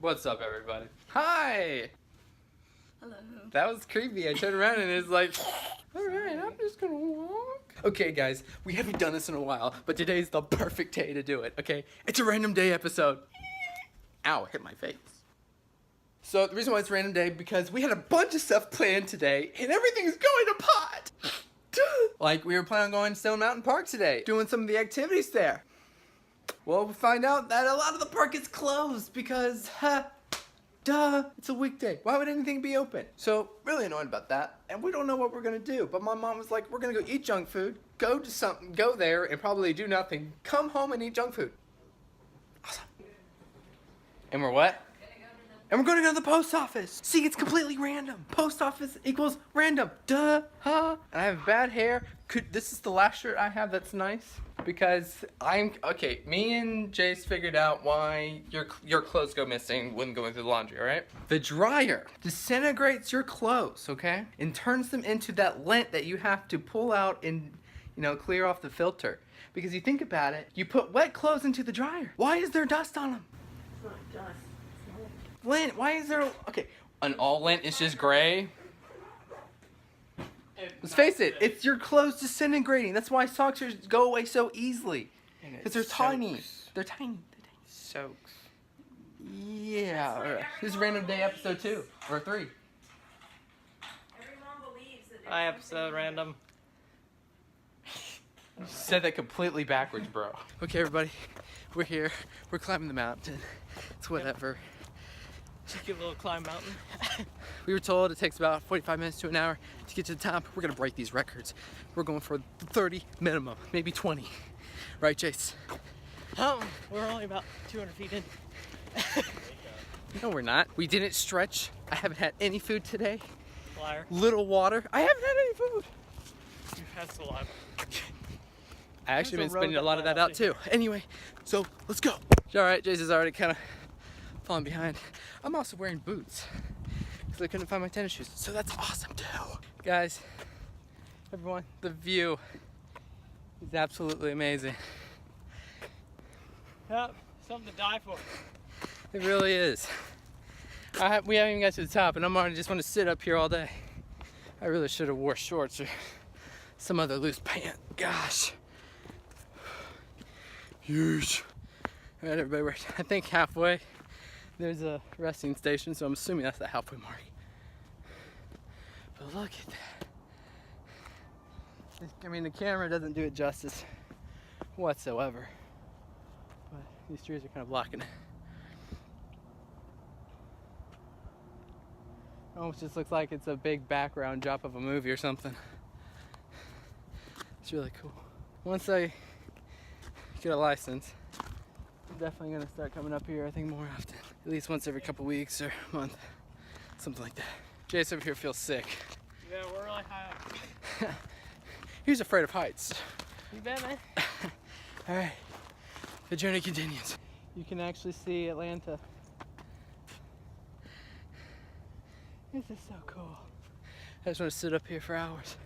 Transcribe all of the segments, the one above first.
What's up, everybody? Hi! Hello. That was creepy. I turned around and it's like, alright, I'm just gonna walk. Okay, guys, we haven't done this in a while, but today's the perfect day to do it, okay? It's a random day episode. Ow, hit my face. So, the reason why it's a random day, because we had a bunch of stuff planned today, and everything's going to pot! Like, we were planning on going to Stone Mountain Park today, doing some of the activities there. Well, we find out that a lot of the park is closed because, duh, it's a weekday. Why would anything be open? So, really annoyed about that, and we don't know what we're gonna do. But my mom was like, we're gonna go eat junk food, go there and probably do nothing, come home and eat junk food. Awesome. And we're what? And we're gonna go to the post office. See, it's completely random. Post office equals random. Duh, huh? And I have bad hair. This is the last shirt I have that's nice. Because okay, me and Jase figured out why your clothes go missing when going through the laundry, alright? The dryer disintegrates your clothes, okay? And turns them into that lint that you have to pull out and, clear off the filter. Because you think about it, you put wet clothes into the dryer. Why is there dust on them? It's not dust. Lint, why is there, okay, an all lint is just gray? Let's face it, it's your clothes disintegrating. That's why socks go away so easily. Because they're tiny. They're tiny. Soaks. Yeah. Alright. This is Random Day episode 2 or 3. Hi, episode random. You said that completely backwards, bro. Okay, everybody, we're here. We're climbing the mountain. It's whatever. Just give a little climb mountain. We were told it takes about 45 minutes to an hour to get to the top. We're gonna break these records. We're going for 30 minimum, maybe 20. Right, Jase? Oh, we're only about 200 feet in. No, we're not. We didn't stretch. I haven't had any food today. Liar. Little water. I haven't had any food. You've had saliva. I actually There's been a road spending a lot of that out too. Anyway, so let's go. All right, Jase is already kind of falling behind. I'm also wearing boots because I couldn't find my tennis shoes. So that's awesome too. Guys, everyone, the view is absolutely amazing. Yep, something to die for. It really is. We haven't even got to the top and I'm already just want to sit up here all day. I really should have wore shorts or some other loose pant. Gosh. Huge. All right, everybody, we're, I think halfway. There's a resting station, so I'm assuming that's the halfway mark. But look at that. I mean, the camera doesn't do it justice whatsoever. But these trees are kind of blocking it. It almost just looks like it's a big background drop of a movie or something. It's really cool. Once I get a license, I'm definitely gonna start coming up here, I think, more often. At least once every couple weeks or a month. Something like that. Jase over here feels sick. Yeah, we're really high up. He's afraid of heights. You bet, man. Alright, the journey continues. You can actually see Atlanta. This is so cool. I just want to sit up here for hours.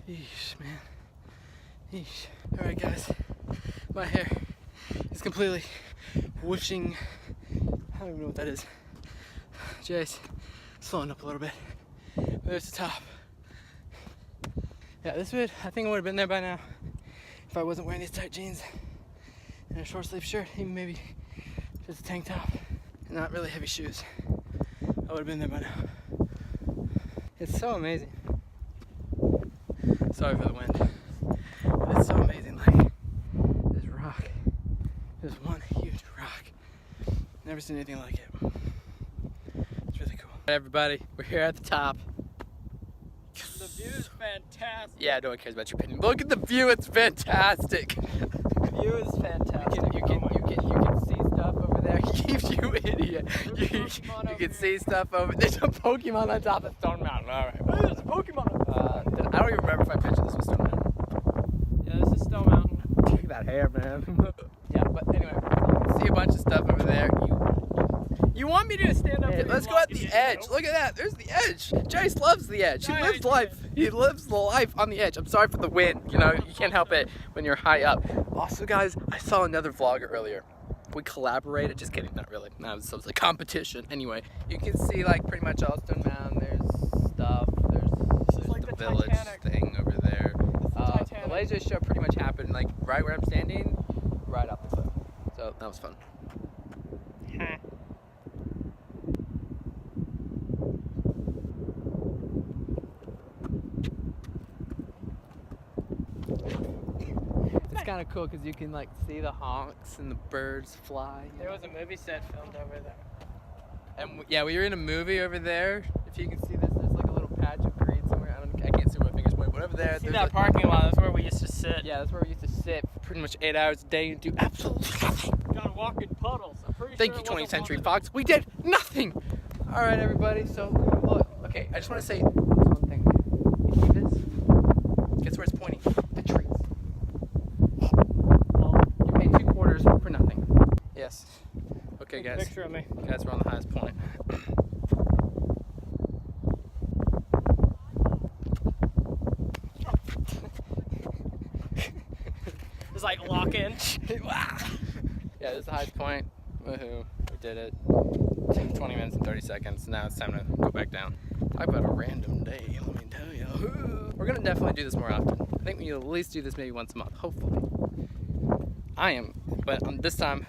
Yeesh, man. Yeesh. Alright, guys. My hair is completely whooshing. I don't even know what that is. Jase, slowing up a little bit. But there's the top. Yeah, this would, I think I would have been there by now if I wasn't wearing these tight jeans and a short sleeve shirt, even maybe just a tank top and not really heavy shoes. I would have been there by now. It's so amazing. Sorry for the wind. But it's so amazing, like this rock. There's one huge rock. Never seen anything like it. It's really cool. Alright, everybody, we're here at the top. The view is fantastic. Yeah, no one cares about your opinion. Look at the view, it's fantastic. The view is fantastic. You can see stuff over there. You idiot. You can see stuff over there's a Pokemon on top of Stone Mountain. Alright. Oh, there's a Pokemon. I don't even remember if I pictured this was Stone Mountain. Yeah, this is Stone Mountain. Look at that hair, man. Yeah, but anyway, you can see a bunch of stuff over there. You want me to stand up? Hey, let's go at the edge. Look at that. There's the edge. Jase loves the edge. He lives life. He lives the life on the edge. I'm sorry for the wind. You can't help it when you're high up. Also, guys, I saw another vlogger earlier. We collaborated. Just kidding, not really. No, so it's a competition. Anyway, you can see like pretty much all Stone Mountain. There's stuff. There's like the the village Titanic. thing over there. The Titanic. laser show pretty much happened like right where I'm standing, right off the cliff. So that was fun. It's kind of cool because you can like see the hawks and the birds fly. There was a movie set filmed over there. And yeah, we were in a movie over there. If you can see this, there's like a little patch of green somewhere. I can't see where my fingers point, but over there. See there's that parking lot? That's where we used to sit. Yeah, that's where we used to sit for pretty much 8 hours a day and do absolutely nothing. Gotta walk in puddles. I'm pretty Thank sure you, it 20th wasn't Century water. Fox. We did nothing. All right, everybody. So, look. Okay, I just want to say one thing. You see this? Guess where it's pointing? The trees. Well, you paid 2 quarters for nothing. Yes. Okay, Take a guys. picture of me. Guys, we're on the highest point. It's like lock in. Yeah, this is the highest point. Woohoo. We did it. 20 minutes and 30 seconds. Now it's time to go back down. Talk about a random day, let me tell you. We're gonna definitely do this more often. I think we'll at least do this maybe once a month, hopefully. I am, but this time,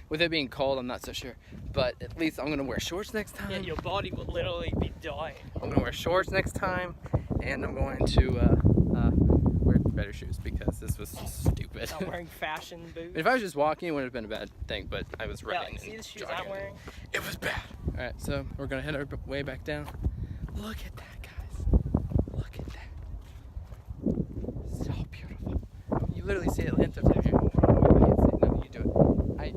with it being cold, I'm not so sure. But at least I'm gonna wear shorts next time. Yeah, your body will literally be dying. I'm gonna wear shorts next time, and I'm going to wear better shoes because this was stupid. Not wearing fashion boots. If I was just walking, it wouldn't have been a bad thing, but I was Yeah, running. like, see and the shoes jogging. I'm wearing? It was bad. All right, so we're gonna head our way back down. Look at that, guys. Look at that. So beautiful. You literally see Atlanta from here. No, you do it. I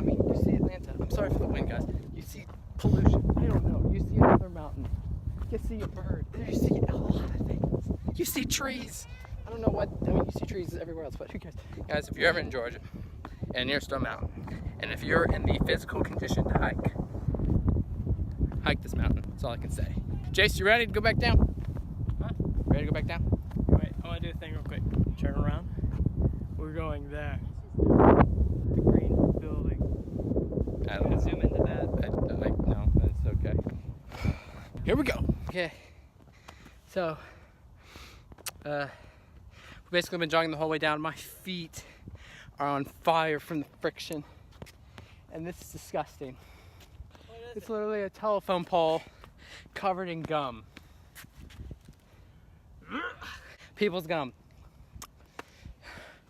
mean, you see Atlanta. I'm sorry for the wind, guys. You see pollution. I don't know. You see another mountain. You see a bird. You see a lot of things. You see trees. I don't know what. I mean, you see trees everywhere else, but who cares? Guys, if you're ever in Georgia and near Stone Mountain, and if you're in the physical condition to hike this mountain. That's all I can say. Jase, you ready to go back down? Huh? Ready to go back down? Wait, I want to do a thing real quick. Turn around. We're going there. The green building. I I'm don't gonna know. zoom into that. No, that's okay. Here we go. Okay. So, we've basically been jogging the whole way down. My feet are on fire from the friction. And this is disgusting. What is It's literally a telephone pole covered in gum. People's gum.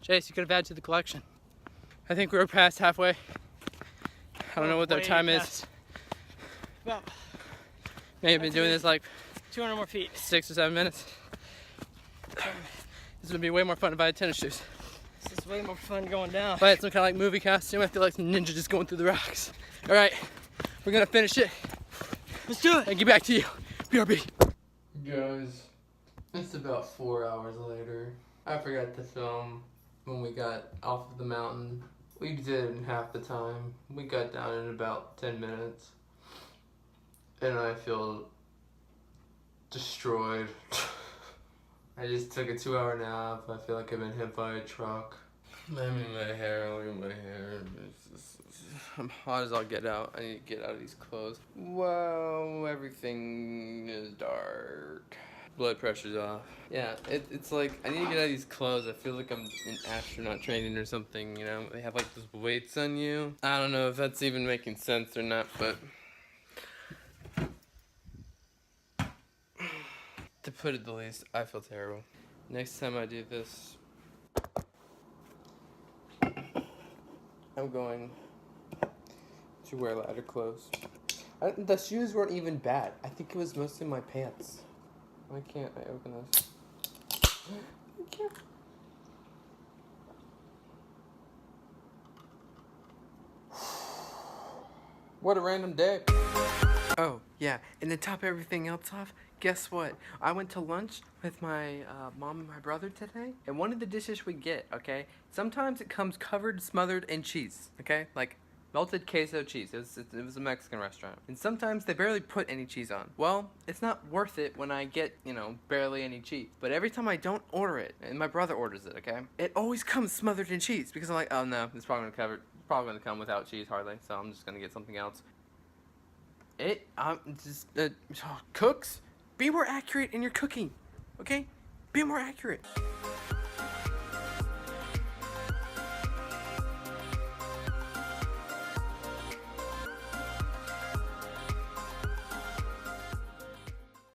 Jase, you could have added to the collection. I think we were past halfway. I don't know what their Way time is. past. About Maybe I've been doing this like 200 more feet. 6 or 7 minutes. This would be way more fun if I had tennis shoes. This is way more fun going down. If I had some kind of like movie costume, I feel like some ninja just going through the rocks. All right, we're gonna finish it Let's do it. and get back to you. BRB. Guys, it's about 4 hours later. I forgot to film when we got off of the mountain. We did it in half the time. We got down in about 10 minutes. And I feel destroyed. I just took a 2-hour nap. I feel like I've been hit by a truck. I mean, my hair, look at my hair. I'm hot as I'll get out. I need to get out of these clothes. Whoa, everything is dark. Blood pressure's off. Yeah, it's like, I need to get out of these clothes. I feel like I'm in astronaut training or something, you know? They have like those weights on you. I don't know if that's even making sense or not, but to put it the least, I feel terrible. Next time I do this, I'm going to wear lighter clothes. The shoes weren't even bad. I think it was mostly my pants. Why can't I open this? I can't. What a random day. Oh, yeah, and to top everything else off, guess what? I went to lunch with my mom and my brother today, and one of the dishes we get, okay, sometimes it comes covered, smothered in cheese, okay? Like, Melted queso cheese. It was a Mexican restaurant. And sometimes they barely put any cheese on. Well, it's not worth it when I get, you know, barely any cheese. But every time I don't order it, and my brother orders it, okay? It always comes smothered in cheese because I'm like, oh no, it's probably gonna come without cheese hardly. So I'm just gonna get something else. Cooks, be more accurate in your cooking, okay? Be more accurate.